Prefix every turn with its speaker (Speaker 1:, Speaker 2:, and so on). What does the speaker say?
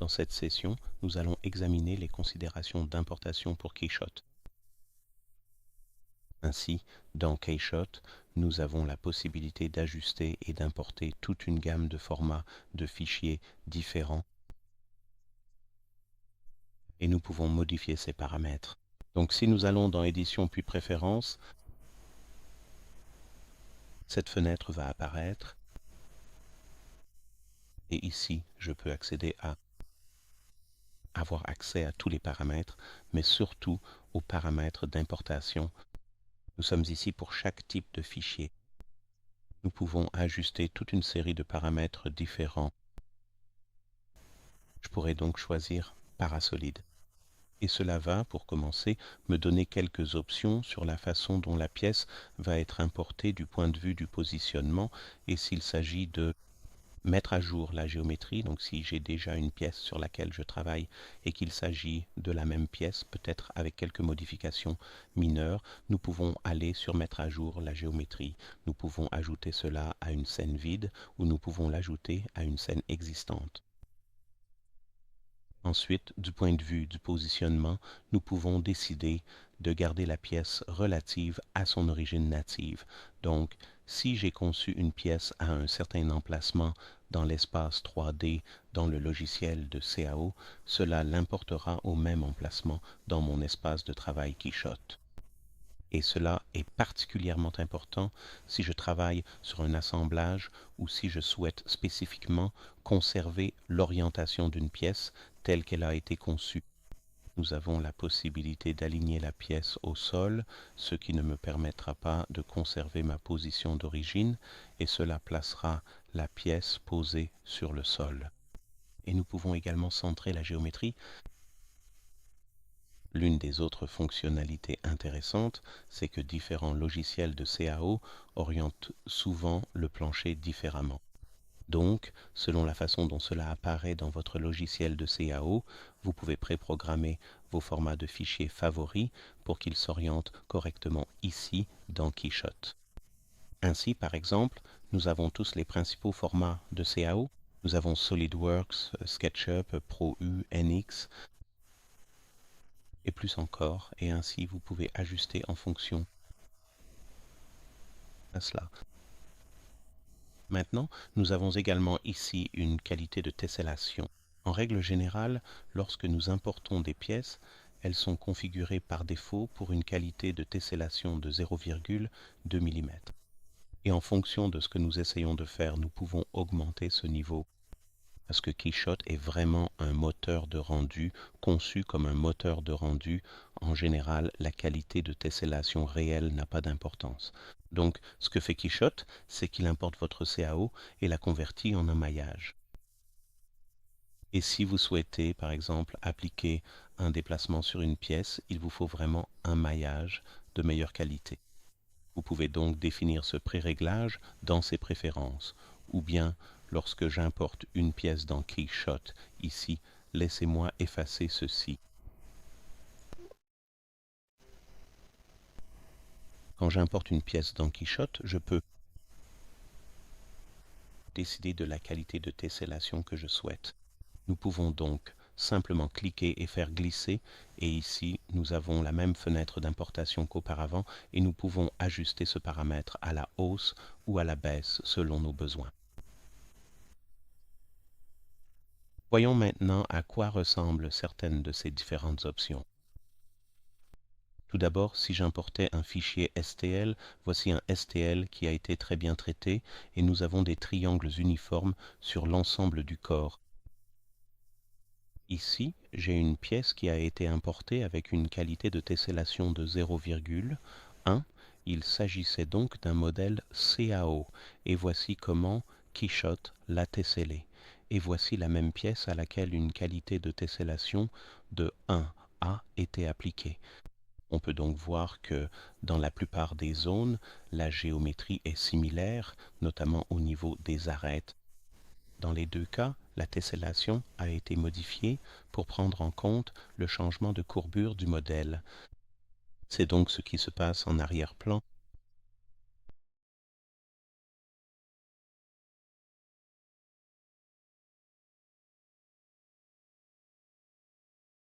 Speaker 1: Dans cette session, nous allons examiner les considérations d'importation pour Keyshot. Ainsi, dans Keyshot, nous avons la possibilité d'ajuster et d'importer toute une gamme de formats de fichiers différents et nous pouvons modifier ces paramètres. Donc si nous allons dans Édition puis Préférences, cette fenêtre va apparaître et ici, je peux avoir accès à tous les paramètres, mais surtout aux paramètres d'importation. Nous sommes ici pour chaque type de fichier. Nous pouvons ajuster toute une série de paramètres différents. Je pourrais donc choisir Parasolid. Et cela va, pour commencer, me donner quelques options sur la façon dont la pièce va être importée du point de vue du positionnement et s'il s'agit de mettre à jour la géométrie, donc si j'ai déjà une pièce sur laquelle je travaille et qu'il s'agit de la même pièce, peut-être avec quelques modifications mineures, nous pouvons aller sur mettre à jour la géométrie. Nous pouvons ajouter cela à une scène vide ou nous pouvons l'ajouter à une scène existante. Ensuite, du point de vue du positionnement, nous pouvons décider de garder la pièce relative à son origine native. Donc, si j'ai conçu une pièce à un certain emplacement dans l'espace 3D dans le logiciel de CAO, cela l'importera au même emplacement dans mon espace de travail Keyshot. Et cela est particulièrement important si je travaille sur un assemblage ou si je souhaite spécifiquement conserver l'orientation d'une pièce telle qu'elle a été conçue. Nous avons la possibilité d'aligner la pièce au sol, ce qui ne me permettra pas de conserver ma position d'origine, et cela placera la pièce posée sur le sol. Et nous pouvons également centrer la géométrie. L'une des autres fonctionnalités intéressantes, c'est que différents logiciels de CAO orientent souvent le plancher différemment. Donc, selon la façon dont cela apparaît dans votre logiciel de CAO, vous pouvez préprogrammer vos formats de fichiers favoris pour qu'ils s'orientent correctement ici dans Keyshot. Ainsi, par exemple, nous avons tous les principaux formats de CAO. Nous avons SolidWorks, SketchUp, ProU, NX, et plus encore, et ainsi vous pouvez ajuster en fonction de cela. Maintenant, nous avons également ici une qualité de tessellation. En règle générale, lorsque nous importons des pièces, elles sont configurées par défaut pour une qualité de tessellation de 0,2 mm. Et en fonction de ce que nous essayons de faire, nous pouvons augmenter ce niveau. Parce que Keyshot est vraiment un moteur de rendu, conçu comme un moteur de rendu. En général, la qualité de tessellation réelle n'a pas d'importance. Donc, ce que fait Keyshot, c'est qu'il importe votre CAO et la convertit en un maillage. Et si vous souhaitez, par exemple, appliquer un déplacement sur une pièce, il vous faut vraiment un maillage de meilleure qualité. Vous pouvez donc définir ce pré-réglage dans ses préférences, ou bien lorsque j'importe une pièce dans Keyshot, ici, laissez-moi effacer ceci. Quand j'importe une pièce dans Keyshot, je peux décider de la qualité de tessellation que je souhaite. Nous pouvons donc simplement cliquer et faire glisser, et ici nous avons la même fenêtre d'importation qu'auparavant, et nous pouvons ajuster ce paramètre à la hausse ou à la baisse selon nos besoins. Voyons maintenant à quoi ressemblent certaines de ces différentes options. Tout d'abord, si j'importais un fichier STL, voici un STL qui a été très bien traité et nous avons des triangles uniformes sur l'ensemble du corps. Ici, j'ai une pièce qui a été importée avec une qualité de tessellation de 0,1. Il s'agissait donc d'un modèle CAO et voici comment Keyshot l'a tessellé. Et voici la même pièce à laquelle une qualité de tessellation de 1 a été appliquée. On peut donc voir que dans la plupart des zones, la géométrie est similaire, notamment au niveau des arêtes. Dans les deux cas, la tessellation a été modifiée pour prendre en compte le changement de courbure du modèle. C'est donc ce qui se passe en arrière-plan